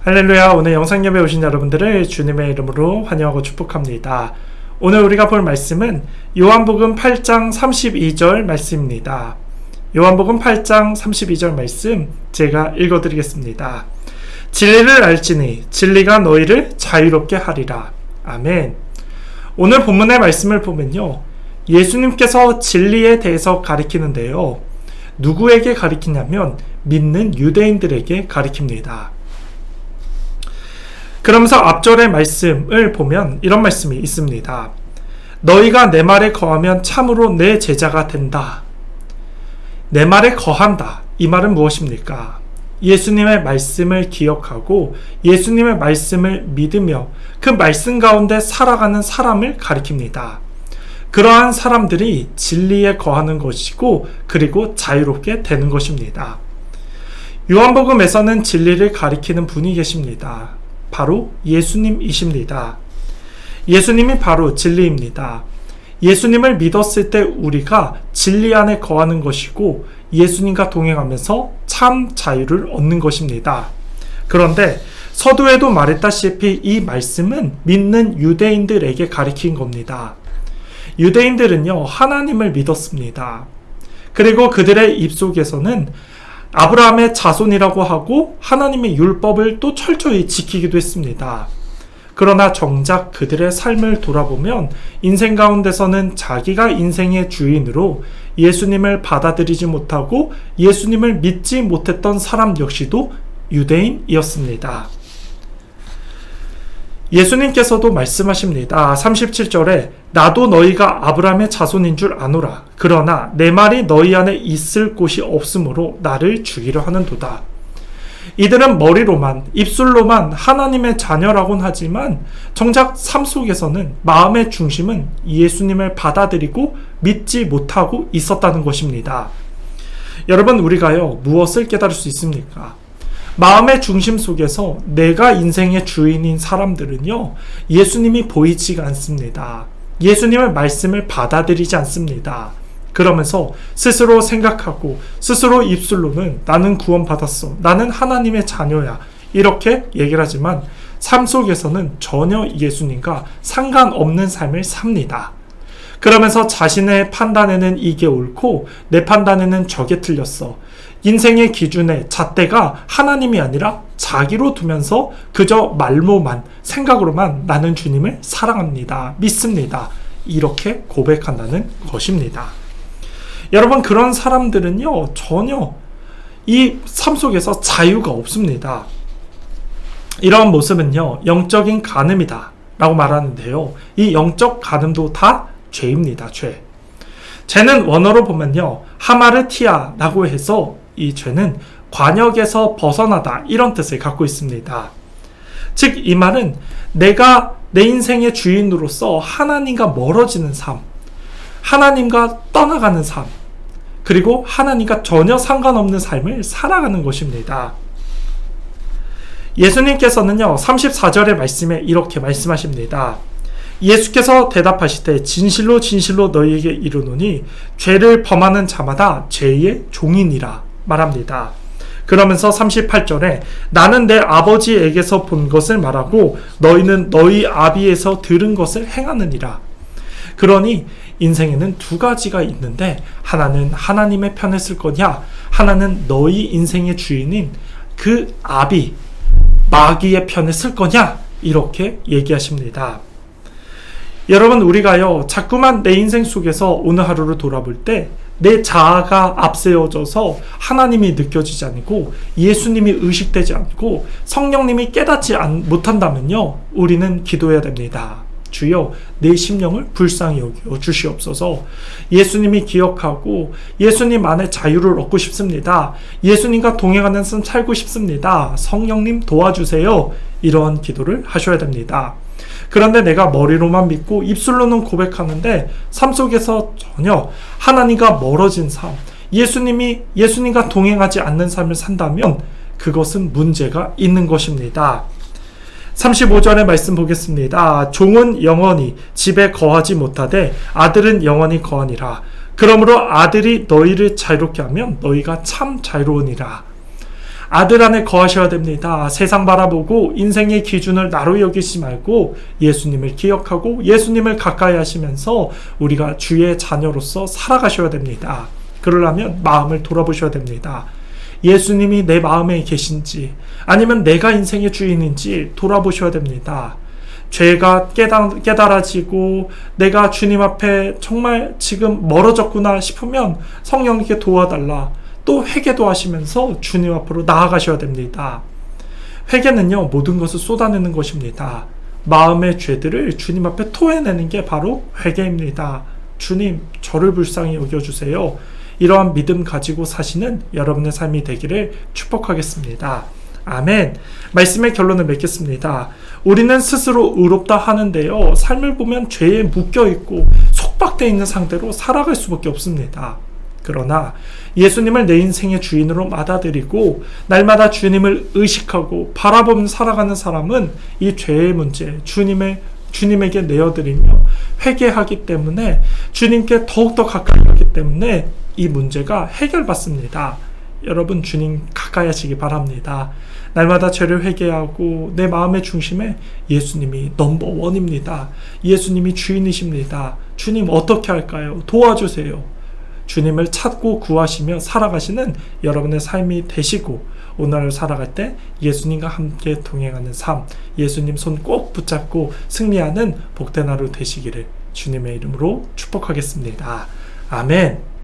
할렐루야. 오늘 영상 예배 오신 여러분들을 주님의 이름으로 환영하고 축복합니다. 오늘 우리가 볼 말씀은 요한복음 8장 32절 말씀입니다. 요한복음 8장 32절 말씀 제가 읽어드리겠습니다. 진리를 알지니 진리가 너희를 자유롭게 하리라. 아멘. 오늘 본문의 말씀을 보면요, 예수님께서 진리에 대해서 가리키는데요, 누구에게 가리키냐면 믿는 유대인들에게 가리킵니다. 그러면서 앞절의 말씀을 보면 이런 말씀이 있습니다. 너희가 내 말에 거하면 참으로 내 제자가 된다. 내 말에 거한다. 이 말은 무엇입니까? 예수님의 말씀을 기억하고 예수님의 말씀을 믿으며 그 말씀 가운데 살아가는 사람을 가리킵니다. 그러한 사람들이 진리에 거하는 것이고 그리고 자유롭게 되는 것입니다. 요한복음에서는 진리를 가리키는 분이 계십니다. 바로 예수님이십니다. 예수님이 바로 진리입니다. 예수님을 믿었을 때 우리가 진리 안에 거하는 것이고 예수님과 동행하면서 참 자유를 얻는 것입니다. 그런데 서두에도 말했다시피 이 말씀은 믿는 유대인들에게 가리킨 겁니다. 유대인들은요, 하나님을 믿었습니다. 그리고 그들의 입속에서는 아브라함의 자손이라고 하고 하나님의 율법을 또 철저히 지키기도 했습니다. 그러나 정작 그들의 삶을 돌아보면 인생 가운데서는 자기가 인생의 주인으로 예수님을 받아들이지 못하고 예수님을 믿지 못했던 사람 역시도 유대인이었습니다. 예수님께서도 말씀하십니다. 37절에 나도 너희가 아브라함의 자손인 줄 아노라. 그러나 내 말이 너희 안에 있을 곳이 없으므로 나를 죽이려 하는도다. 이들은 머리로만, 입술로만 하나님의 자녀라곤 하지만 정작 삶 속에서는 마음의 중심은 예수님을 받아들이고 믿지 못하고 있었다는 것입니다. 여러분, 우리가요, 무엇을 깨달을 수 있습니까? 마음의 중심 속에서 내가 인생의 주인인 사람들은요, 예수님이 보이지가 않습니다. 예수님의 말씀을 받아들이지 않습니다. 그러면서 스스로 생각하고 스스로 입술로는 나는 구원받았어, 나는 하나님의 자녀야, 이렇게 얘기를 하지만 삶 속에서는 전혀 예수님과 상관없는 삶을 삽니다. 그러면서 자신의 판단에는 이게 옳고 내 판단에는 저게 틀렸어, 인생의 기준의 잣대가 하나님이 아니라 자기로 두면서 그저 말로만, 생각으로만 나는 주님을 사랑합니다, 믿습니다, 이렇게 고백한다는 것입니다. 여러분, 그런 사람들은요, 전혀 이 삶 속에서 자유가 없습니다. 이러한 모습은요, 영적인 간음이다 라고 말하는데요, 이 영적 간음도 다 죄입니다. 죄는 원어로 보면요, 하마르티아 라고 해서 이 죄는 관역에서 벗어나다, 이런 뜻을 갖고 있습니다. 즉, 이 말은 내가 내 인생의 주인으로서 하나님과 멀어지는 삶, 하나님과 떠나가는 삶, 그리고 하나님과 전혀 상관없는 삶을 살아가는 것입니다. 예수님께서는요, 34절의 말씀에 이렇게 말씀하십니다. 예수께서 대답하시되 진실로 진실로 너희에게 이르노니 죄를 범하는 자마다 죄의 종이니라 말합니다. 그러면서 38절에 나는 내 아버지에게서 본 것을 말하고 너희는 너희 아비에서 들은 것을 행하느니라. 그러니 인생에는 두 가지가 있는데, 하나는 하나님의 편에 쓸 거냐, 하나는 너희 인생의 주인인 그 아비, 마귀의 편에 쓸 거냐, 이렇게 얘기하십니다. 여러분, 우리가요, 자꾸만 내 인생 속에서 오늘 하루를 돌아볼 때 내 자아가 앞세워져서 하나님이 느껴지지 않고 예수님이 의식되지 않고 성령님이 깨닫지 못한다면요, 우리는 기도해야 됩니다. 주여, 내 심령을 불쌍히 여겨 주시옵소서. 예수님이 기억하고 예수님 안에 자유를 얻고 싶습니다. 예수님과 동행하는 삶 살고 싶습니다. 성령님 도와주세요. 이러한 기도를 하셔야 됩니다. 그런데 내가 머리로만 믿고 입술로는 고백하는데 삶 속에서 전혀 하나님과 멀어진 삶, 예수님과 동행하지 않는 삶을 산다면 그것은 문제가 있는 것입니다. 35절의 말씀 보겠습니다. 종은 영원히 집에 거하지 못하되 아들은 영원히 거하니라. 그러므로 아들이 너희를 자유롭게 하면 너희가 참 자유로우니라. 아들 안에 거하셔야 됩니다. 세상 바라보고 인생의 기준을 나로 여기지 말고 예수님을 기억하고 예수님을 가까이 하시면서 우리가 주의 자녀로서 살아가셔야 됩니다. 그러려면 마음을 돌아보셔야 됩니다. 예수님이 내 마음에 계신지 아니면 내가 인생의 주인인지 돌아보셔야 됩니다. 죄가 깨달아지고 내가 주님 앞에 정말 지금 멀어졌구나 싶으면 성령님께 도와달라. 또 회개도 하시면서 주님 앞으로 나아가셔야 됩니다. 회개는요, 모든 것을 쏟아내는 것입니다. 마음의 죄들을 주님 앞에 토해내는 게 바로 회개입니다. 주님, 저를 불쌍히 여겨주세요. 이러한 믿음 가지고 사시는 여러분의 삶이 되기를 축복하겠습니다. 아멘. 말씀의 결론을 맺겠습니다. 우리는 스스로 의롭다 하는데요, 삶을 보면 죄에 묶여있고 속박되어 있는 상태로 살아갈 수밖에 없습니다. 그러나 예수님을 내 인생의 주인으로 받아들이고 날마다 주님을 의식하고 바라보며 살아가는 사람은 이 죄의 문제 주님에게 내어드리며 회개하기 때문에 주님께 더욱더 가까이 가기 때문에 이 문제가 해결받습니다. 여러분, 주님 가까이 하시기 바랍니다. 날마다 죄를 회개하고 내 마음의 중심에 예수님이 넘버원입니다. 예수님이 주인이십니다. 주님 어떻게 할까요? 도와주세요. 주님을 찾고 구하시며 살아가시는 여러분의 삶이 되시고 오늘 살아갈 때 예수님과 함께 동행하는 삶, 예수님 손 꼭 붙잡고 승리하는 복된 하루 되시기를 주님의 이름으로 축복하겠습니다. 아멘.